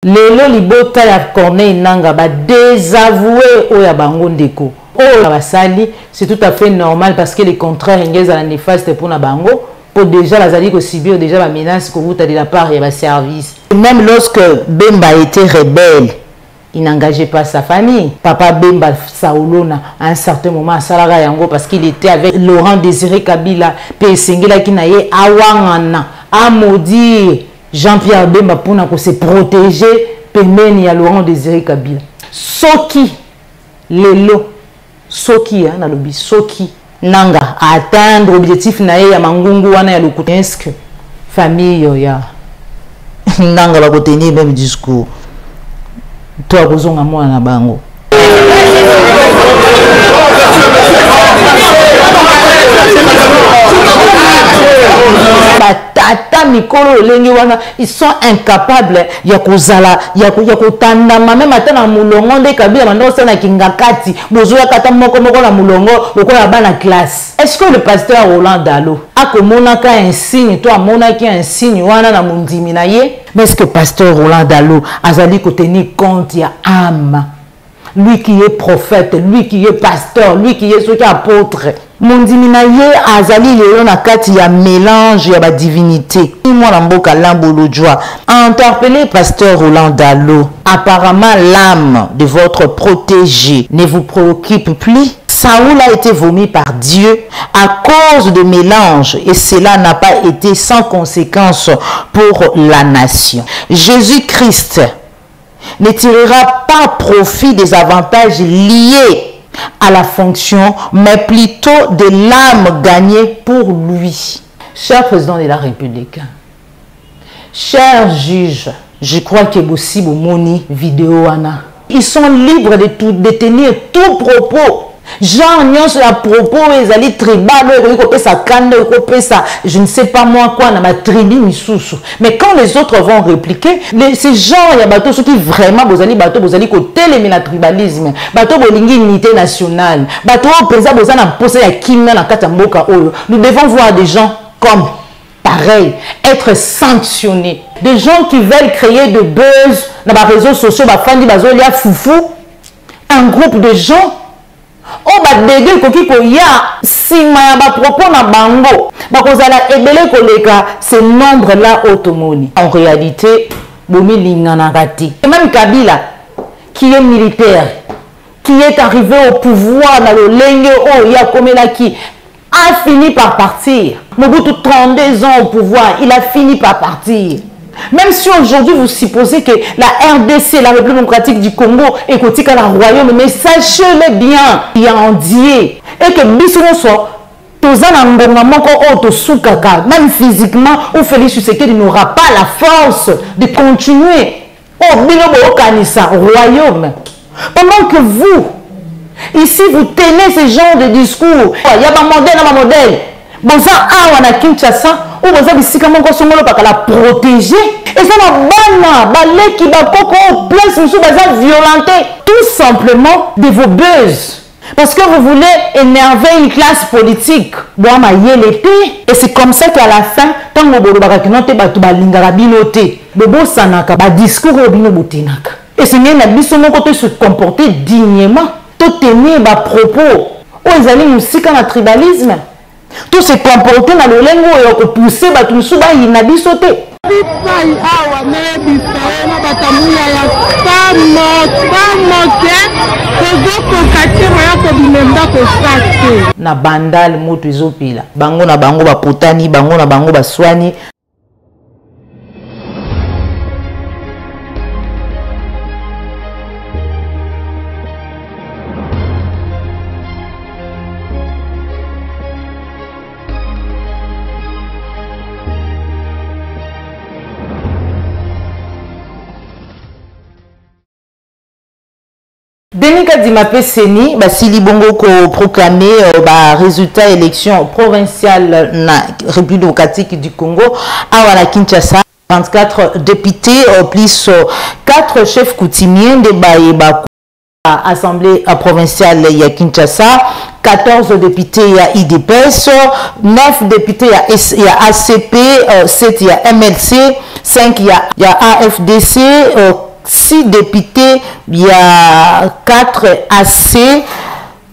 Lelo libota ya Corneille Nangaa ba désavoué oya bango ndeko. Oh basali, c'est tout à fait normal parce que les contraires ingés à la néfaste pour na bango. Pour déjà la zali ko subir déjà la menace que vous de la part et la service. Même lorsque Bemba était rebelle, il n'engageait pas sa famille. Papa Bemba Saolona à un certain moment à Salara Yango parce qu'il était avec Laurent Désiré Kabila, puis Sengela qui naie awangana à maudire Jean-Pierre Bemba pour se protéger pemeni à Laurent Désiré Kabila. Soki lelo soki na lobi soki Nangaa à atteindre l'objectif nae ya mangungu wana ya lokutensk famille yoya Nangaa va tenir même discours toi bozonga mwana bango batata mikolo lengi wana ils sont incapables ya kozala ya kotandama même atana mulongo nde Kabila bando sana kingakati bozoya kata moko na mulongo lokola bana classe. Est-ce que le pasteur Roland Dalo a komonaka un signe toi amonaki un signe wana na mundimi na ye? Mais est-ce que pasteur Roland Dalo azali ko tenir compte ya âme? Lui qui est prophète, lui qui est pasteur, lui qui est ce apôtre. Mondimi na ye azali lelo na kati ya mélange ya ba divinité. Moi mboka lambolo joie. Interpellé pasteur Roland Dalo. Apparemment l'âme de votre protégé ne vous préoccupe plus. Saoul a été vomi par Dieu à cause de mélange et cela n'a pas été sans conséquence pour la nation. Jésus-Christ ne tirera pas profit des avantages liés à la fonction, mais plutôt de l'âme gagnée pour lui. Cher président de la République, cher juge, je crois que aussi moni vidéo wana. Ils sont libres de tenir tout propos. Genre, nyonso à propos, ils allaient tribal, je ne sais pas moi quoi, dans ma tribu misusu. Mais quand les autres vont répliquer, ces gens, il y a bateau, ceux qui vraiment, vous allez côté le tribalisme, bateau, bolingi unité nationale, bateau, président, vous allez poser la kimna na katamboka oyo. Nous devons voir des gens comme pareil, être sanctionnés. Des gens qui veulent créer de buzz dans les réseaux sociaux, foufou, un groupe de gens. Oh ba dégel koki ko ya sima ya ba propos na bango ba kozala ebele koleka ce nombre là automoni. En réalité bomi lingana kati. Et même Kabila qui est militaire, qui est arrivé au pouvoir dans le lenge o ya komelaki a fini par partir. Mobutu 32 ans au pouvoir, il a fini par partir. Même si aujourd'hui vous supposez que la RDC, la République démocratique du Congo, est côté à la royaume, mais sachez-le bien, il y a un Dieu. Et que bisous soit, même physiquement, ou Félix Tshisekedi n'aura pas la force de continuer au royaume. Pendant que vous, ici, vous tenez ce genre de discours, il y a un modèle. Bon ça a wana Kinshasa ou bon ça bisika moko songolo baka la protéger et ça va bana balé qui ba koko place musu baza violenté tout simplement de vos buzz parce que vous voulez énerver une classe politique bon ma yelete et c'est comme ça qu'à la fin tant ngobolo baka kinote batu balingaka binote bobo sanaka ba discours obino botenaka et c'est bien na biso moko te se comporter dignement to tenir ba propos o ezali musika na tribalisme. Tout se comporter dans le lengo et pousser tout souba inabisoté. Na bandal moto ezopila bango na bango ba potani bango na bango ba swani. Denika Dimape Seni, Sili Bongo ko proclamé résultat élection provinciale na République démocratique du Congo à la Kinshasa. 24 députés plus 4 chefs coutumiers de Assemblée provinciale ya Kinshasa, 14 députés à IDPS, 9 députés à ACP, 7 à MLC, 5 à AFDC, 6 députés, il y a 4 AC,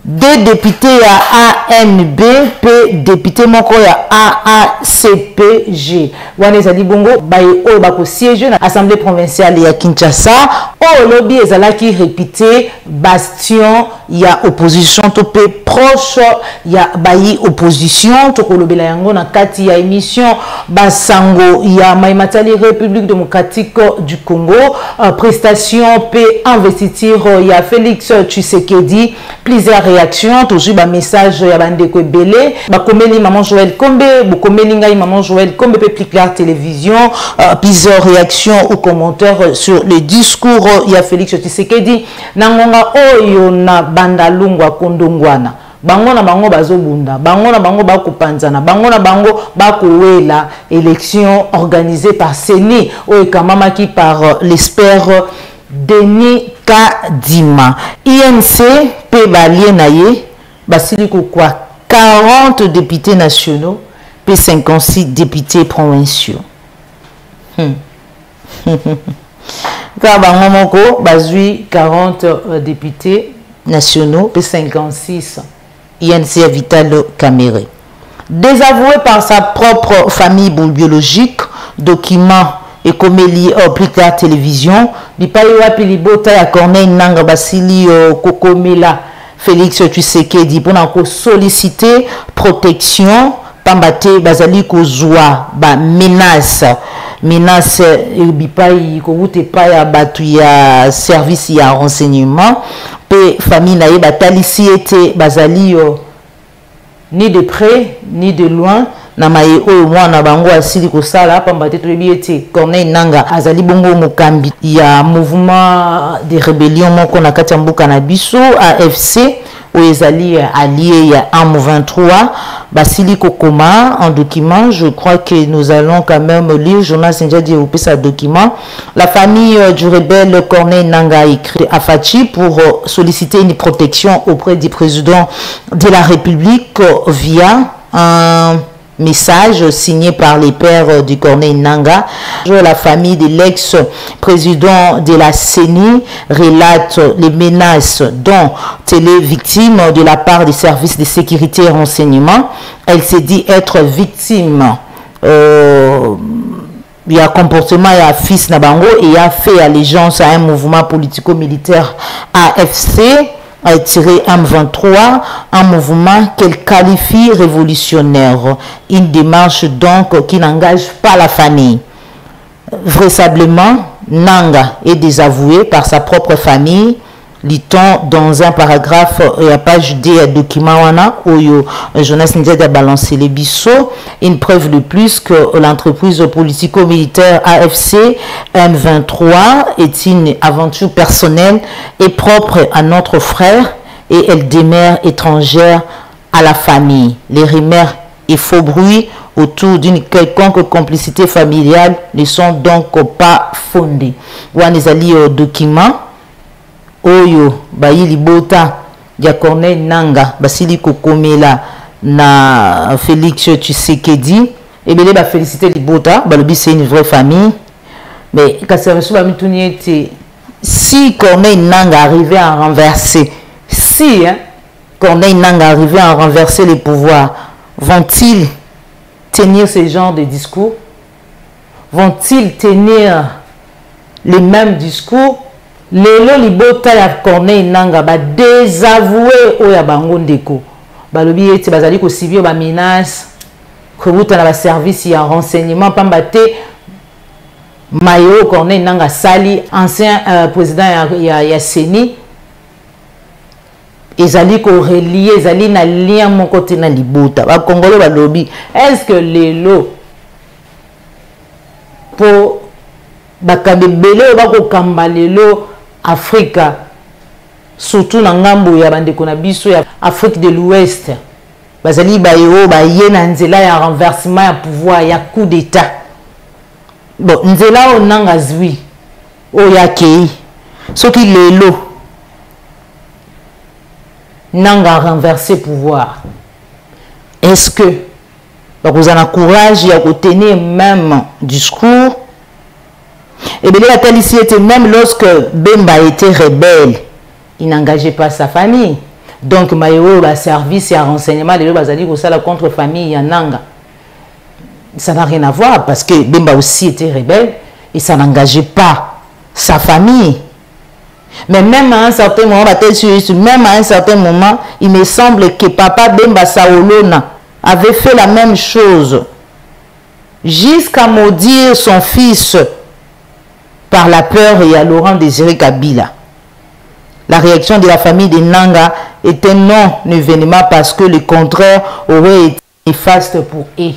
2 députés à ANB, P député moko ya AACPG. Wana ezali bongo baye oyo bako siège na Assemblée provinciale ya Kinshasa. O lobby ezalaki réputé bastion ya opposition to pe proche ya bayi opposition to kolobela yango na kati ya émission basango ya Maimatali République démocratique du Congo, prestation pe investiture ya Félix Tshisekedi. Plusieurs réactions, toujours un message ya bandeko belé, bakomeli maman Joël Kombe, bokomeli ngai maman Joël Kombe pe plus clair télévision, plusieurs réactions ou commentaires sur le discours ya Félix Tshisekedi nangonga oyo na bandalungwa kondongwana. Bango na bango bazobunda, bango na bango bakopanzana, bango na bango bakowela élection organisée par CENI oyo kamamaki par l'espère Denis Kadima. INC pe balie na ye basili quoi 40 députés nationaux pe 56 députés provinciaux. Ka bango moko bazui 40 députés nationaux pe 56 INC Vital Kamere. Désavoué par sa propre famille biologique, document et comme il plus tard télévision, il pas eu appelé libota ya Corneille Nanga Basili Kokomela Félix Tshisekedi pour solliciter protection pambate bazali kozwa ba menace bipai koute pa ya batu ya service ya renseignement pe famille na ye batalisi ete bazali ni de près ni de loin na maye oyo mwana bango asili kosala pambate toyebi ete Corneille Nanga azali bongo mokambi ya mouvement de rébellion moko na kati ya mboka na biso AFC oyo ezali allié ya M23 basili kokoma en document. Je crois que nous allons quand même lire Jonas Sinja développer sa document. La famille du rebelle Corneille Nanga a écrit à Fachi pour solliciter une protection auprès du président de la République via un message signé par les pères du Corneille Nanga. La famille de l'ex-président de la CENI relate les menaces dont elle est victime de la part des services de sécurité et renseignement. Elle s'est dit être victime il y a comportement il y a fils Nabango et il a fait allégeance à un mouvement politico-militaire AFC tiré M23, un mouvement qu'elle qualifie révolutionnaire, une démarche donc qui n'engage pas la famille. Vraisemblablement, Nanga est désavoué par sa propre famille, lit-on dans un paragraphe et à page D document wana oyo Jonas Ndia a balancé les bisseaux, une preuve de plus que l'entreprise politico-militaire AFC M23 est une aventure personnelle et propre à notre frère et elle demeure étrangère à la famille. Les rumeurs et faux bruits autour d'une quelconque complicité familiale ne sont donc pas fondés. Wana ezali document oyo bayi libota ya Corneille Nanga basili kokomela na Félix Tshisekedi et belé ba féliciter libota balobi c'est une vraie famille mais kaseresu ba mituni ete si Corneille Nanga arrivait à renverser Corneille Nanga arrivait à renverser les pouvoirs, vont-ils tenir ce genre de discours? Vont-ils tenir les mêmes discours? Lelo libota ya Corneille Nanga ba désavoué oya bango ndeko balobi ete bazali ko subir ba menace ko buta na ba service ya renseignement pambate Mayo Corneille Nanga Sali ancien président ya CENI ezali ko relier ezali na lien mon côté na libota ba congolais balobi est-ce que lelo po bakambe belé ba ko kamba lelo Afrika surtout na ngambo ya bandeko na biso ya Afrique de l'Ouest bazali bayo baye na nzela ya renversement ya pouvoir ya coup d'état bon nzela onanga zwi oyakei soki lelo nanga renverser pouvoir est-ce que vous avez courage à tenir même discours Et bien la telle ici était même lorsque Bemba était rebelle, il n'engageait pas sa famille. Donc Mayo va service et à renseignement les bazali ko sala contre famille Yananga. Ça n'a rien à voir parce que Bemba aussi était rebelle et ça n'engageait pas sa famille. Mais même à un certain moment, même à un certain moment, il me semble que papa Bemba Saolona avait fait la même chose jusqu'à maudire son fils par la peur et à Laurent Désiré Kabila. La réaction de la famille de Nanga était non événement parce que le contraire aurait été néfaste pour eux.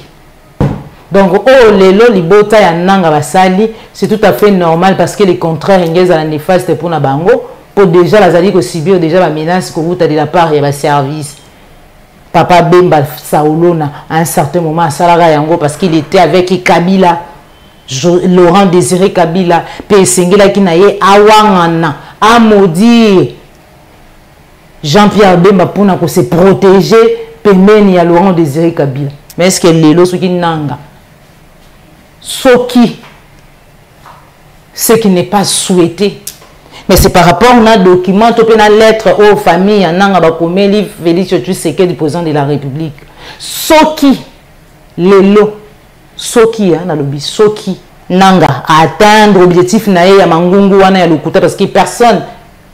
Donc, oh, lelo libota ya Nanga basali, c'est tout à fait normal parce que le contraire est néfaste pour Nabango. Pour déjà la zali ko subir déjà la menace que vous de la part de la service. Papa Bemba Saolona à un certain moment à Salara Yango parce qu'il était avec Kabila, Laurent Désiré Kabila, puis Sengela qui naye awangana à maudire Jean-Pierre Bemba pour se protéger pemeni à Laurent Désiré Kabila. Mais est-ce que lelo soki Nanga Soki ce qui n'est pas souhaité. Mais c'est par rapport à un document, une lettre aux familles, Nanga Bakomeli, Félix Tshisekedi, président de la République. Soki lelo, Soki, Soki Nanga à atteindre l'objectif naé ya mangungu wana ya lokuta parce que personne,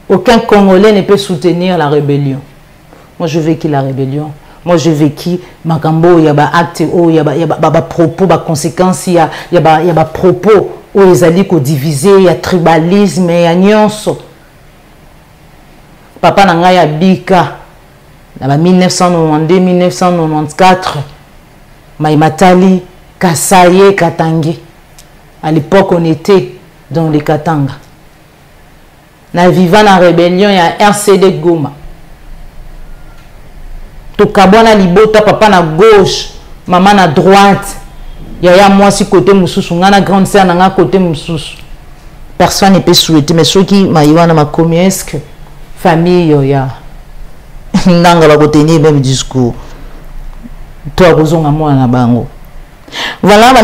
aucun Congolais ne peut soutenir la rébellion. Moi je vécu la rébellion. Moi, j'ai vécu Makambo, il y a des actes, il y a des propos, des conséquences, il y a des propos où ils allaient diviser, il y a tribalisme, il y a nyonso. Papa Nangaya Bika, en 1992-1994, Maïmatali, Kasaye, Katangi. À l'époque, on était dans les Katanga. Na vivant la rébellion, il y a RCD Goma. To kabwana libota papa na gauche, maman na droite. Yaya moi si côté mususu, ngana grande sœur na côté mususu. Personne ne peut souhaiter mais ceux qui maïwana ma commis est-ce que famille yoya nanga ba tenir même discours. Toi kozonga moi na bango. Voilà, on va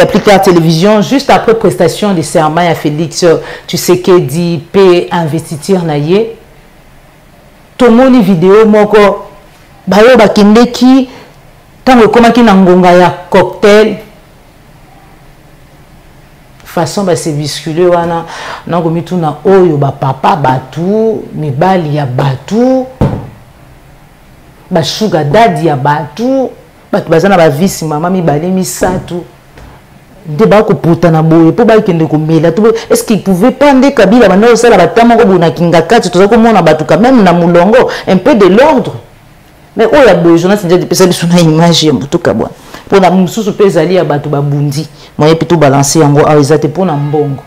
appliquer à la télévision juste après prestation de serment à Félix Tshisekedi P investiture naie. Tomoni vidéo moko bayo bakindeki tango komaki na ngonga ya cocktail façon ba se visculer wana nango mituna oyo ba papa batu mibali ya batu ba sugar daddy ya batu batu bazana ba visi mama mibali misatu nde ba ko putana boye po ba kende ko mela to est-ce qu'il pouvait pas nde Kabila bana sala batama ko bona kinga kati to ko mona batu quand même na mulongo un peu de l'ordre. Mais oh la besoin c'est de passer sur une image en tout cas bon pour la mususu pezali ya batu babundi moyen plutôt balancer yango a ezate pour na mbongo.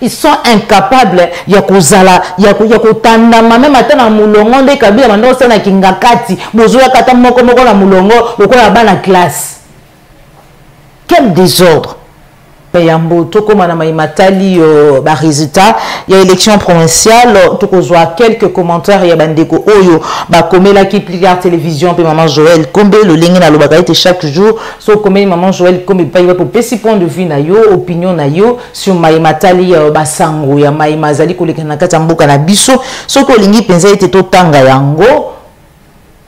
Ils sont incapables ya kozala ya kotandama même ata na mulongo nde Kabila bando sana kingakati bozoya kata moko na mulongo okoya bana classe. Quel désordre. Payambo toko mana Maïmatali ba résultat il y a élection provinciale tokozwa quelques commentaires ya bandeko oyo ba komela ki plier télévision pe maman Joël Kombe le lingi na lobaka ete chaque jour so komeli maman Joël Kombe pa pour pesi point de vue na yo opinion na yo sur Maïmatali ba sango ya Maïmazali koleka na kati mboka na biso so ko lingi penza ete to tanga yango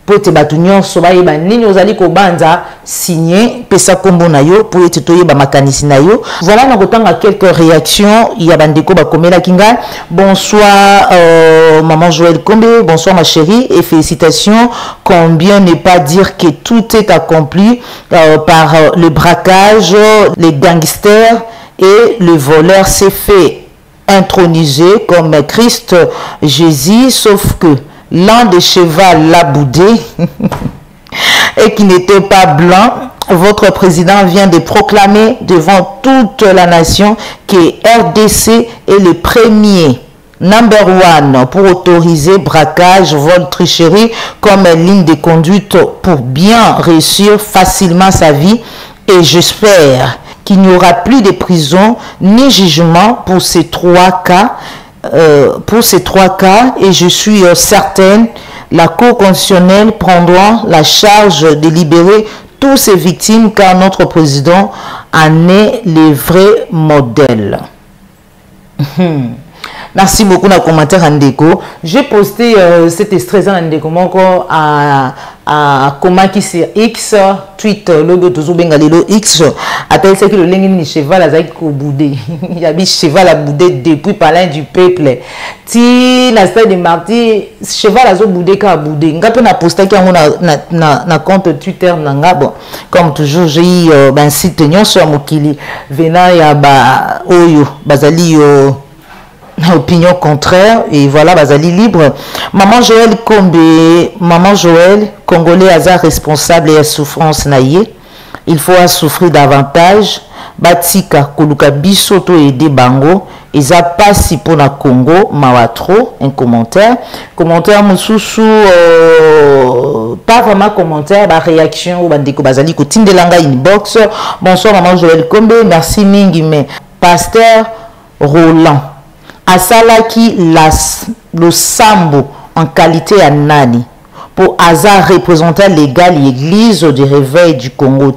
po te batu nyonso bayeba nini ozali kobanza signé pesa kombo na yo po ete toyeba makanisi na yo. Voilà na kotanga quelques réactions ya bandeko bakomela kinga. Bonsoir maman Joël Kombe, bonsoir ma chérie et félicitations. Combien ne pas dire que tout est accompli par le braquage, les gangsters et le voleur s'est fait introniser comme Christ Jésus, sauf que l'un des chevals l'a boudé et qui n'était pas blanc. Votre président vient de proclamer devant toute la nation que RDC est le premier number one pour autoriser braquage, vol, tricherie comme ligne de conduite pour bien réussir facilement sa vie. Et j'espère qu'il n'y aura plus de prison ni jugement pour ces trois cas. Et je suis certaine la Cour constitutionnelle prendra la charge de libérer tous ces victimes car notre président en est le vrai modèle. Merci beaucoup dans le commentaire Andeko. J'ai posté cet extrait Andeko moko à comment qui c'est X tweet logo toujours bengalelo X appelle ce que le lengin cheval a ko boudé. Il y a des cheval à boudé depuis parlant du peuple. Ti la stade de mardi cheval a zo boudé ka boudé. Ngape na posta ki na compte Twitter nanga bon. Comme toujours j'ai ben site nyonso mokili venant ya ba oyo bazali yo opinion contraire et voilà bazali libre. Maman Joël Kombe, maman Joël congolais hasard responsable et à souffrance naïe, il faut souffrir davantage batika koluka bisoto et des bango eza pasi pour na Congo mawatro. Un commentaire mususu pas vraiment commentaire ba réaction ou bandeko bazali ko tindelanga inbox. Bonsoir maman Joël Kombe, merci mingi mais pasteur Roland asalaki le sambo en qualité à nani pour hasard représentant légal l'église du réveil du Congo.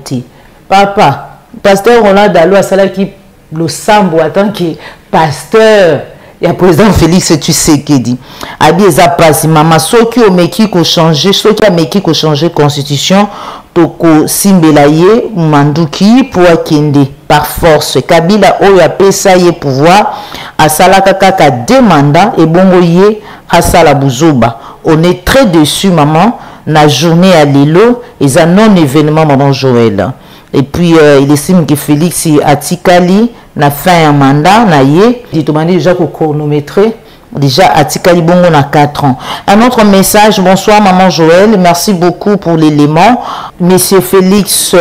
Papa, pasteur Roland Dalo asalaki le sambo en tant que pasteur. Il y a président Félix Tshisekedi. Abi eza pasi mama soki o meki ko changer, soki a meki ko changer constitution toko simbelaye manduki pour akende par force. Kabila oyo apesa ye pouvoir asalaka kaka deux mandats et bongo ye asala buzoba. On est très déçus maman na journée à Lilo eza non événement maman Joël. Et puis il estime que Félix atikali na fin un mandat na ye dit demandé déjà ko chronométrer déjà atikali bongo na 4 ans. Un autre message, bonsoir maman Joël, merci beaucoup pour l'élément. Monsieur Félix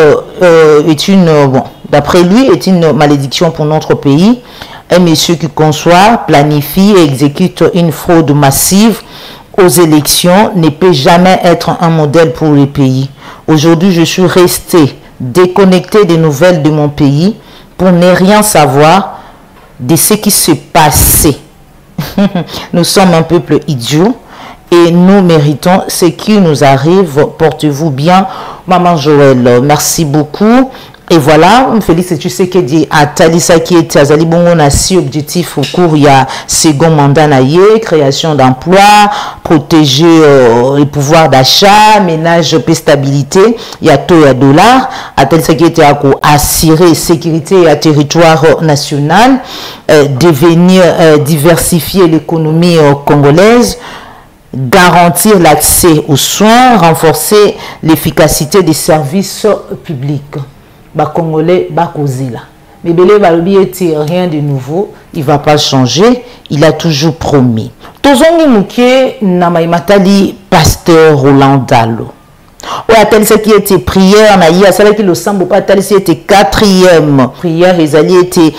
est une bon, d'après lui est une malédiction pour notre pays. Un monsieur qui conçoit, planifie et exécute une fraude massive aux élections ne peut jamais être un modèle pour le pays. Aujourd'hui, je suis resté déconnecté des nouvelles de mon pays pour ne rien savoir de ce qui se passait. Nous sommes un peuple idiot et nous méritons ce qui nous arrive. Portez-vous bien, maman Joël. Merci beaucoup. Et voilà, Félix Tshisekedi a Talisa qui est Azali Bongo na si objectif au cours il y a second mandat naïe, création d'emplois, protéger les pouvoirs d'achat, ménage et stabilité, il y a tout à dollars, a Talisa qui était à assurer sécurité et territoire national, devenir diversifier l'économie congolaise, garantir l'accès aux soins, renforcer l'efficacité des services publics. Congolais bakozila mais belé balobi eti rien de nouveau, il va pas changer, il a toujours promis. Tozongi muke na maimatali pasteur Roland Dalo ou a-t-elle ce qui était prière na hier ça qui le semble pas tel si était quatrième prière ils allaient été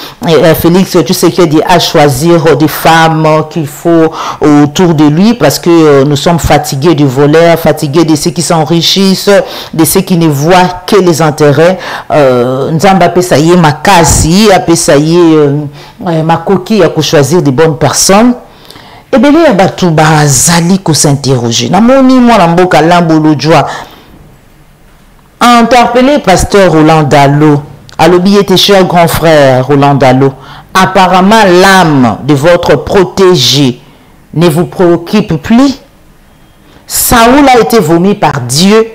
Félix tu sais qu'il dit à choisir des femmes qu'il faut autour de lui parce que nous sommes fatigués du voleur, fatigués de ceux qui s'enrichissent, de ceux qui ne voient que les intérêts. Nzamba pe ça y est makasi pe ça y est makoki à choisir des bonnes personnes. Et bien il y a batou bazali ko s'interroger na moni moi na mboka lambolo joie interpellé pasteur Roland Dalo. Alobi était cher grand frère Roland Dalo. Apparemment l'âme de votre protégé ne vous préoccupe plus. Saoul a été vomi par Dieu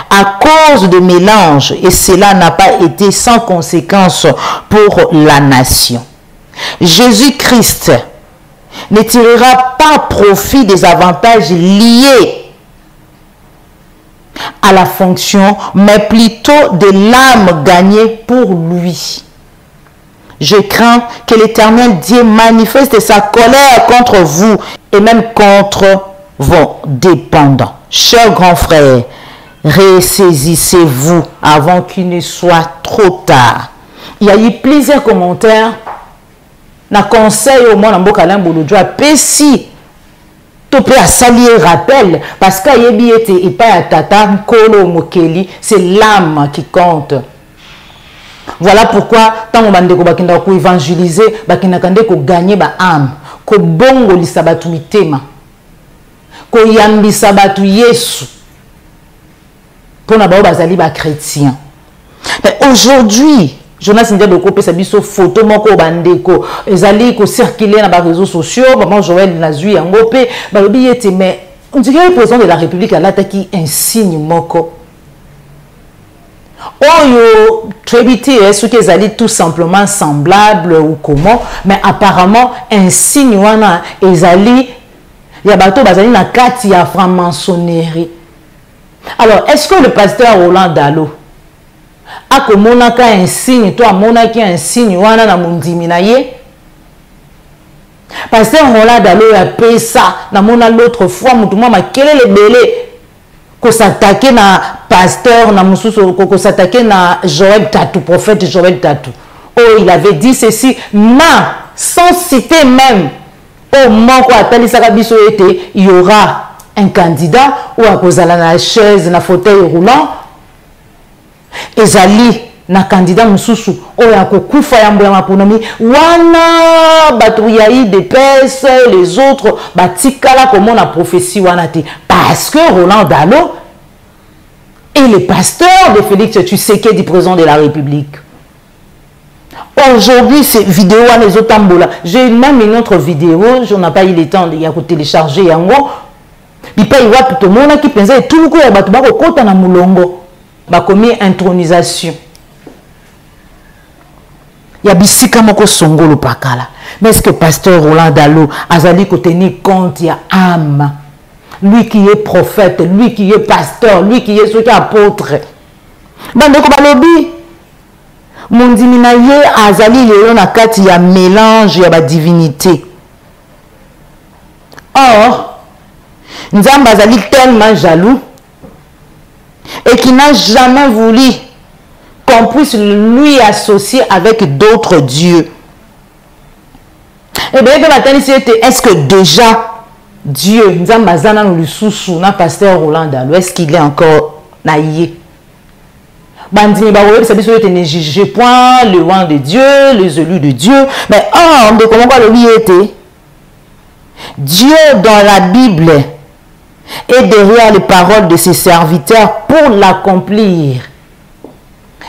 à cause de mélange et cela n'a pas été sans conséquence pour la nation. Jésus-Christ ne tirera pas profit des avantages liés à la fonction, mais plutôt de l'âme gagnée pour lui. Je crains que l'Éternel Dieu manifeste sa colère contre vous et même contre vos dépendants. Chers grands frères, ressaisissez-vous avant qu'il ne soit trop tard. Il y a eu plusieurs commentaires. Na conseil au moins Mboka Lambolojo apesi to pe asali rappel parce que yebi était et pas tata Nkolo Mokeli, c'est l'âme qui compte. Voilà pourquoi tant on bande ko bakinda ko évangéliser bakinda kande ko gagner ba âme ko bongo lisabatu mitema ko yambisa batu Yesu pona ba bazali ba chrétien. Mais aujourd'hui Jonas Ndia de couper sa biso photo moko bandeko ezali ko circuler na ba réseaux sociaux maman Joël Nazui ngopé ba lobi yete mais on dirait le président de la République a l'attaqué un signe moko oyo trebiti est-ce que ezali tout simplement semblable ou comment mais apparemment un signe wana ezali ya bato bazali na kati ya franc-maçonnerie. Alors est-ce que le pasteur Roland Dalo ako monaka un signe, toi monaki un signe wana na mundimi na ye? Pasteur Roland Dalo a payé ça na mona l'autre fois mutuma makele le belé ko s'attaquer na pasteur na mususu ko s'attaquer na Joël Tatou, prophète Joël Tatou. Oh, il avait dit ceci, ma sans citer même au moko atalisaka biso ete il y aura un candidat ou à cause la na chaise na fauteuil roulant ezali na candidat mususu oya kokufa ya mboya maponomi wana batu ya IDPS les autres batikala comme na prophétie wana te parce que Roland Dalo est le pasteur de Félix Tshisekedi, président de la République. Aujourd'hui, ces vidéos à les autres tambola. J'ai même une autre vidéo, je n'ai pas eu le temps de télécharger yango. Il paye wa tout le monde qui pensait tout le coup ya batu bako kota na mulongo. Ba komi intronisation. Ya bisika moko songolo pakala. Mais est-ce que pasteur Roland Dalo azali ko tenir compte ya âme? Lui qui est prophète, lui qui est pasteur, lui qui est ce qui est apôtre. Bandeko balobi mondimi na ye azali lelo na kati ya mélange ya ba divinité. Or Nzamba azali tellement jaloux et qui n'a jamais voulu qu'on puisse lui associer avec d'autres dieux. Et bien, est-ce que déjà Dieu, Nzambazana nous lisusu na pasteur Roland Dalo, est-ce qu'il est encore naïe? Bandini baroye, ça dit que ne jugez point le roi de Dieu, les élus de Dieu. Mais oh, de comment le lui était? Dieu dans la Bible est derrière les paroles de ses serviteurs pour l'accomplir.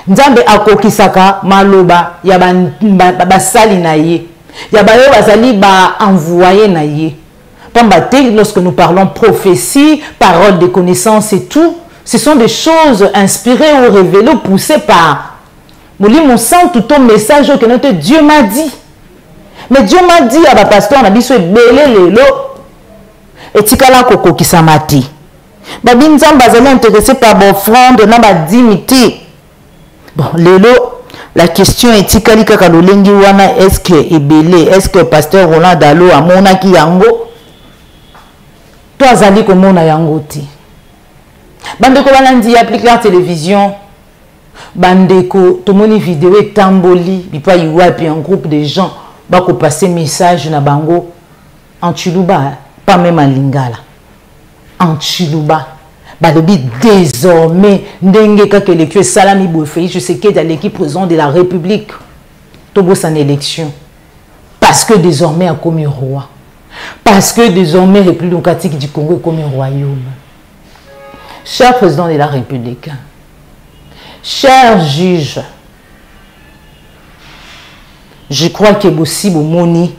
Nzambe akokisaka maloba ya basali na ye. Ya ba yo basali ba envoyer na ye. Lorsque nous parlons prophétie, parole de connaissance et tout, ce sont des choses inspirées ou révélées, poussées par mon sang, tout ton message que notre Dieu m'a dit. Mais Dieu m'a dit à ma pasteur, on a dit, belé lelo, et tikala koko qui s'amati. Babi nzamba bazali intéressé par l'offrande, na ba dimité. Bon, lelo, la question est tikali kaka lolengi wana, est-ce que ebele, est-ce que pasteur Roland Dalo a mona ki yango? Toi zali ko mona yango ti. Bandeko balandi applique la télévision. Bandeko tomoni vidéo et tamboli, bipa yiwapi un groupe de gens bako passer message na bango en Chiluba, pas même en Lingala. En Chiluba. Balobi désormais ndenge kake l'équipe Salami Bouefei, je sais qu'il y a l'équipe président de la République. Tobo san élection. Parce que désormais a comme roi. Parce que désormais République démocratique du Congo est comme royaume. Cher président de la République, cher juge, je crois que aussi bon moni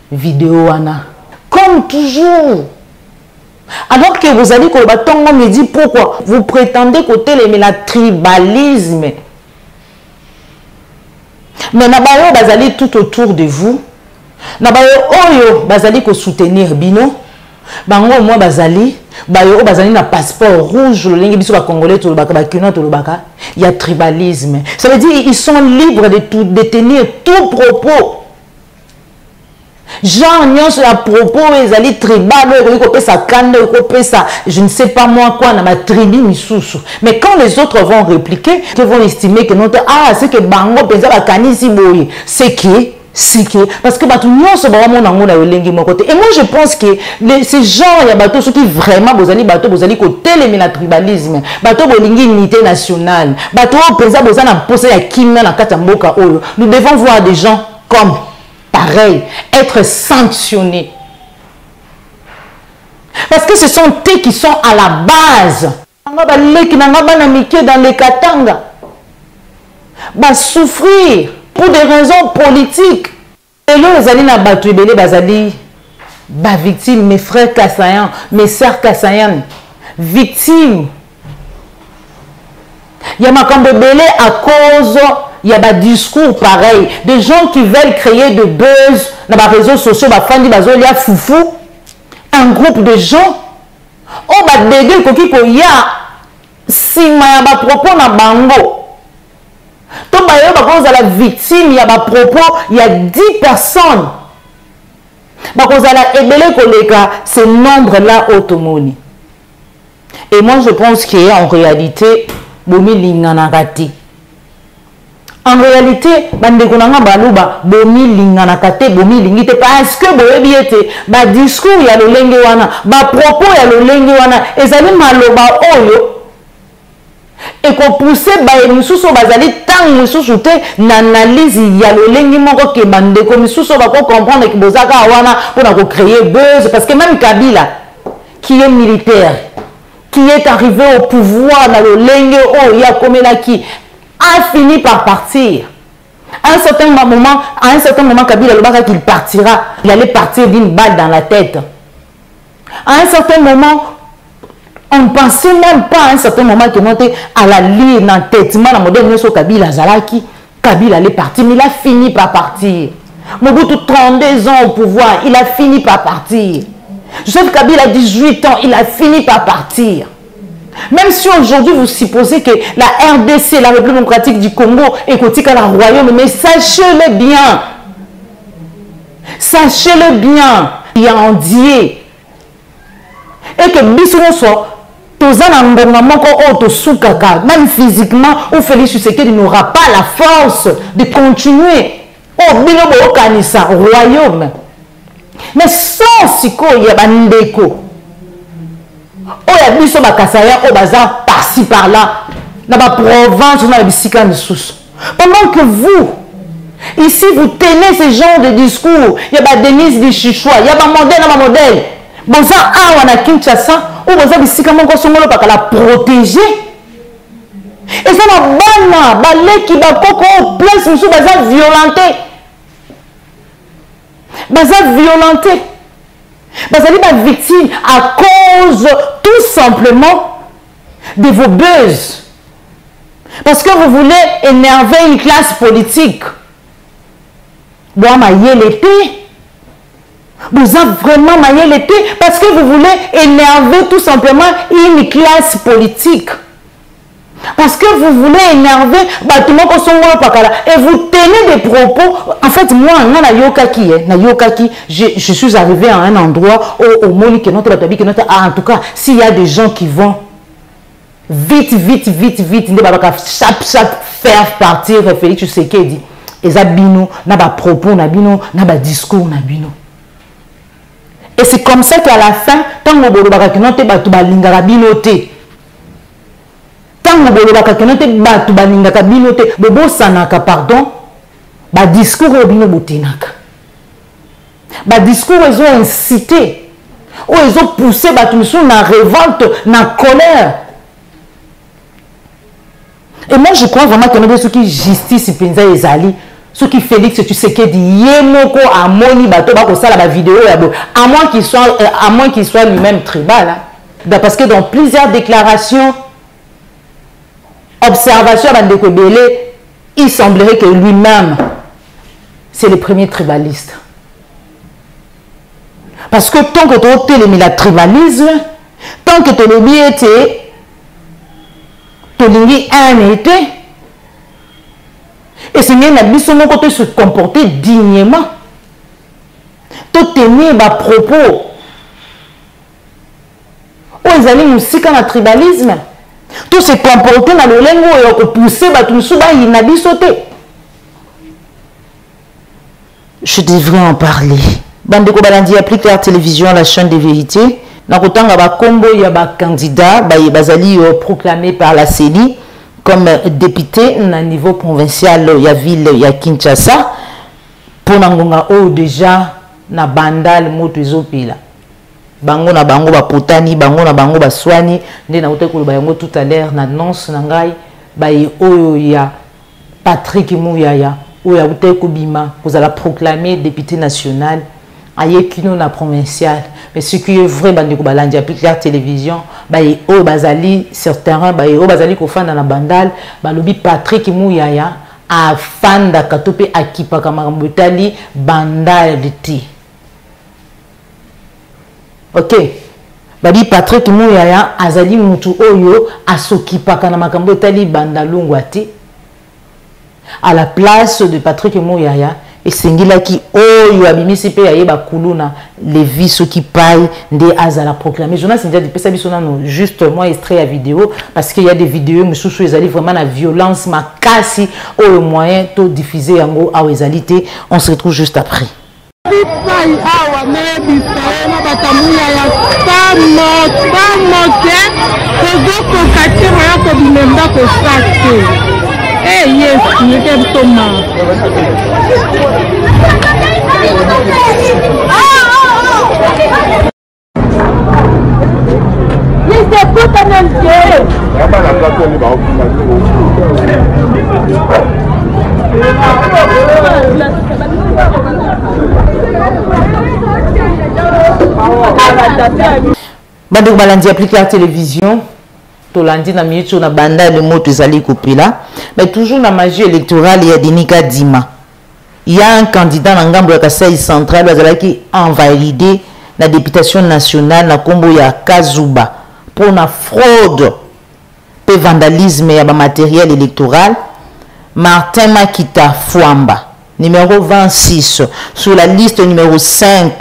vidéo ana comme toujours Alors que vous allez que me dit pourquoi vous prétendez côté le tribalisme. Mais nabayo bazali tout autour de vous. Nabayo oyo bazali ko soutenir bino. Bango moi bazali bayo bazali na passeport rouge le lingi biso ba congolais to ba kino to baka. Il y a tribalisme. Ça veut dire ils sont libres de tenir tout propos. Genre nyonso ya propos ezali tribal ko pesa kande ko pesa je ne sais pas moi quoi na ma tribu misusu. Mais quand les autres vont répliquer, ils vont estimer que notre c'est que bango penza ba kanisi boye. C'est que parce que batu nyonso ba mona ngona yolengi mon côté. Et moi je pense que ces gens ya bato ceux qui vraiment bozali ko télémi na tribalisme. Bato bolingi unité nationale. Bato penza bozana poser ya kimia na kata mboka oyo. Nous devons voir des gens comme pareil, être sanctionnés. Parce que ce sont eux qui sont à la base. Dans les Katanga, souffrir pour des raisons politiques. Et là, les alliés battu victimes, mes frères Kassayan, mes sœurs Kassayan, victimes. Il y a ma belé à cause. Il y a des discours pareils, des gens qui veulent créer de buzz dans les réseaux sociaux, foufou, un groupe de gens, on va dégueuler qu'il y a si ma propos na bango. Donc à la victime, il y a des propos, il y a 10 personnes. Ce nombre-là automoni. Et moi je pense qu'il y a en réalité bomi linganagati. En réalité, bandeko nanga baluba bomi lingana kate bomi lingite parce que boyebi ete ba discours ya lolenge wana ba propos ya lolenge wana ezali maloba oyo et ko pousser ba misusu bazali tang misusu te na analyse ya lolenge moko ke bandeko misusu ba ko comprendre que bozaka wana pour ko créer buzz parce que même Kabila qui est militaire qui est arrivé au pouvoir na lolenge oyo ya komelaki a fini par partir. À un certain moment, Kabila Lobaka qu'il partira, il allait partir d'une balle dans la tête. À un certain moment, on ne pensait même pas à un certain moment qu'il montait à la ligne dans la tête. La modèle sur Kabila Zalaki, Kabila allait partir, mais il a fini par partir. Mobutu 32 ans au pouvoir, il a fini par partir. Joseph Kabila a 18 ans, il a fini par partir. Même si aujourd'hui vous supposez que la RDC, la République démocratique du Congo, est côté à la royaume, mais sachez-le bien. Sachez-le bien. Il y a un Dieu. Et que bisous soit, même physiquement, ou Félix Tshisekedi n'aura pas la force de continuer. Oh, binobo kanisa, royaume. Mais sans siko, il y a bandeko. Oh, il y a biso bakasaya, oh, baza par-ci par-là, dans la province, dans la bisika misusu. Pendant que vous, ici, vous tenez ce genre de discours, il y a Denise de Chichoua, il y a ma modèle, boza awa na Kinshasa, ou boza bisika moko songolo baka la protéger. Et ça na bana, balé qui bakoko, place misusu baza violenté. Baza violenté. Vous allez être victime à cause tout simplement de vos buzz. Parce que vous voulez énerver une classe politique. Vous maillez l'été. Vous avez vraiment maillé l'été parce que vous voulez énerver tout simplement une classe politique. Parce que vous voulez énerver et vous tenez des propos. En fait, moi, je suis arrivé à un endroit où en tout cas, s'il y a des gens qui vont vite, faire partir Félix Tshisekedi, et ça bino, n'a pas propos, n'a bino, n'a pas discours, n'a bino. Et c'est comme ça qu'à la fin, tant que vous avez pardon, discours discours ils ont incité ou ils ont poussé na révolte, na colère. Et moi je crois vraiment que nous avons justice penza ezali Ce qui Félix Tshisekedi yemoko amoni bato bako sala ba vidéo ya bo à moins qu'il soit lui-même tribal hein. Parce que dans plusieurs déclarations observations bandeko belé il semblerait que lui-même c'est le premier tribaliste parce que tant que tu as le tribalisme tant que tu as le bien été tu un été et c'est bien la côté se comporter dignement. Tout tenir bas propos. Oh, ils allaient nous aussi comme un tribalisme. Tout se comporter dans le lingo et pousser bah tout ça il n'a pas sauté. Je devrais en parler. Bandeko Balandi applique la télévision la chaîne des vérités. Dans le temps ba combo il y a ba candidat bah bazali proclamé par la CENI comme député à niveau provincial il y a ville il y a Kinshasa pour nangonga oh déjà na bandal moto ezopila bango na bango ba potani bango na bango ba swani nde na uta koloba yango tout à l'heure na annonce na ngai ba oyo ya Patrick Mouyaya oyo uta kobima kozala proclamé député national aye kino na provincial mais ce qui est vrai bandeko balandi applique la télévision ba o bazali sur terrain ba o bazali ko fanda na bandal ba lobi Patrick Mouyaya a fanda katope akipa kama mbotali bandality OK ba di Patrick Mouyaya azali mutu oyo asokipa kana makambo tali bandalungwati à la place de Patrick Mouyaya et singila qui oyo abimisi pe yeba kuluna les vies qui paille nde azala proclamer Jonas India di pesa biso nano juste moi extrait à vidéo parce qu'il y a des vidéos mususu ezali vraiment la violence makasi au moyen to diffuser yango a ezalité on se retrouve juste après Eh yes, you get so mad. Yes, they put an end to it. Bandeko Balandi applique la télévision. Tolandi na minute na banda le mot ezali kopila mais toujours la magie électorale il y a Denika Dima il y a un candidat na ngambo ya Kasai central bazalaki invalidé la députation nationale na kombo ya Kazuba pour na fraude pe vandalisme ya ba matériel électoral Martin Makita Fouamba numéro 26 sur la liste numéro 5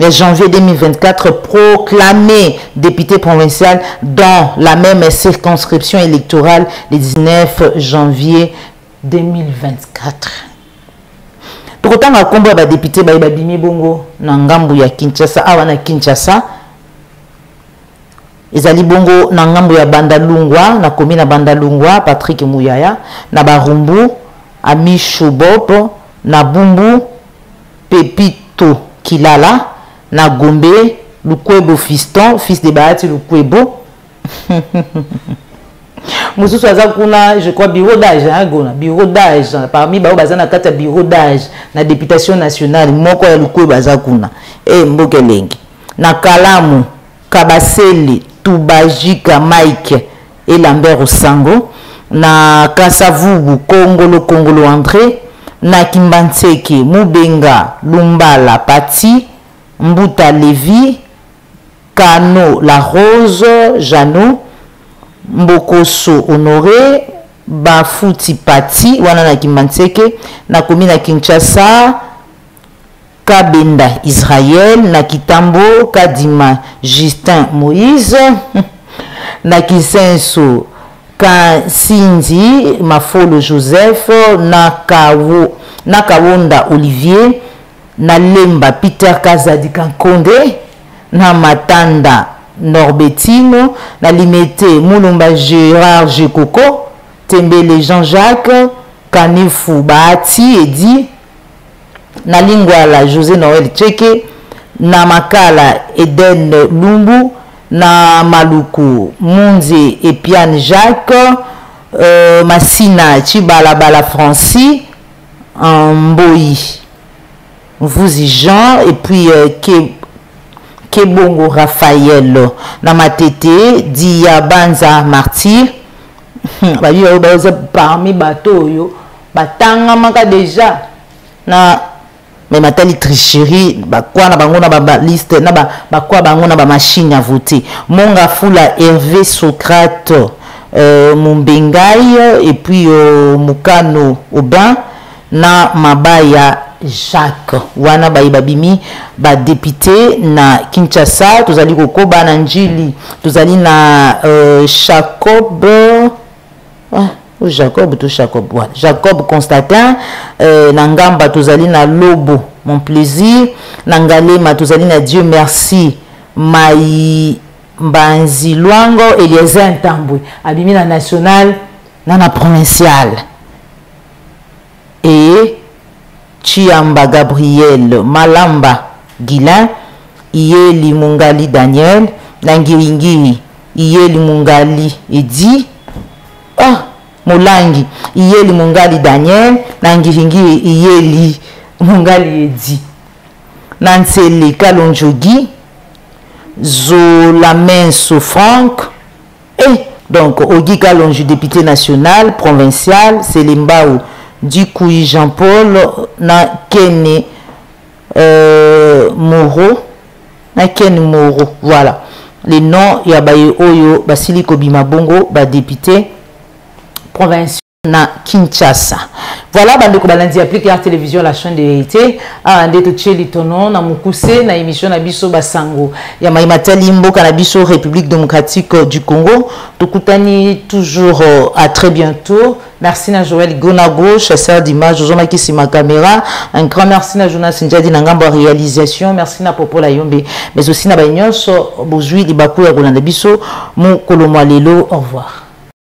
en janvier 2024, proclamé député provincial dans la même circonscription électorale le 19 janvier 2024. Pour autant, à combat de député Bimi Bongo, Nangambu ya Kinshasa, Awana Kinshasa, Ezali Bongo, Nangambu ya Bandalungwa, na commune Bandalungwa, Patrick Mouyaya, na Barumbu, Ami Choubopo, na Bumbu, Pepito Kilala, na Gombe, Lukwebo fiston, fils de Bahati Lukwebo. Moussou Azakuna, je crois, bureau d'âge, bureau d'âge, parmi Bao Bazana Kata bureau d'âge, na députation nationale, Moko ya Lukwebo Azakuna, Mbokelengi, na Kalamu, Kabaseli, Tubajika Mike, et Lambert Osango, na Kasavubu, Kongolo André, na Kimbanseke, Mubenga, Lumbala Pati, Mbuta Lévi, Kano La Rose, Jano, Mbokoso Honoré, Bafuti Pati, wana na Kimbanseke, na komina Kinshasa, Kabenda Israël, na Kitambo, Kadima Justin Moïse, na Kisenso, Kasinzi, Mafolo Joseph, na Kawonda Olivier, na Lemba Peter Kazadi Kankonde, na Matanda Norbetino, na Limete Moulumba Gérard Jekoko, Tembele Jean-Jacques, Kanefu Bahati Edi, na Lingwala José Noël Tcheke, na Makala Eden Lumbu, na Maluku Munze Epiane Jacques, Massina Chibalabala Francis Mboyi Mvuzi Jean et puis Kebongo Raphaël Namatete Diabanza Martyr parmi bateau yo batanga maka déjà na mais matali tricherie bakwa na bango na ba liste na bakwa bango na ba machine à voter Monga Fula Hervé Socrate Mumbengai et puis Mukano Aubin na Mabaya Jacques wana babimi ba député na Kinshasa tozali kokoba na njili tozali na Jacob Jacob Constantin Nangamba tozali na Lobo Mon Plaisir Nangalema tozali na Dieu Merci Mai Mbanzi Luango Eliezer Ntambwe abimi na national na provincial et Chiamba Gabriel Malamba Guilin Iyeli Mungali Daniel Nangiringiri Iyeli Mungali Edi Molangi Iyeli Mungali Daniel Nangiringiri Iyeli Mungali Edi Nansele Kalonjogi Zolamenso Franck et donc Ogi Kalonjo député national provincial Selembao Dikoui Jean-Paul na Kene Moro na Kene Moro voilà les noms ya baye oyo basili kobima bongo ba député provincial na Kinshasa. Voilà bandeko balandi applique la télévision la chaîne de vérité ndeto tcheli tono na mukuse na émission na biso basango ya maimatali mboka na biso République démocratique du Congo. Tukutani toujours à très bientôt. Merci na Joël Gonago chasseur d'images Josoma qui ma caméra. Un grand merci na Jonas Njadi na ngambo réalisation. Merci na Popo la Yombe mais aussi na Bagnos Bozui Libaku ya Golanda biso mu kolomwa lelo. Au revoir.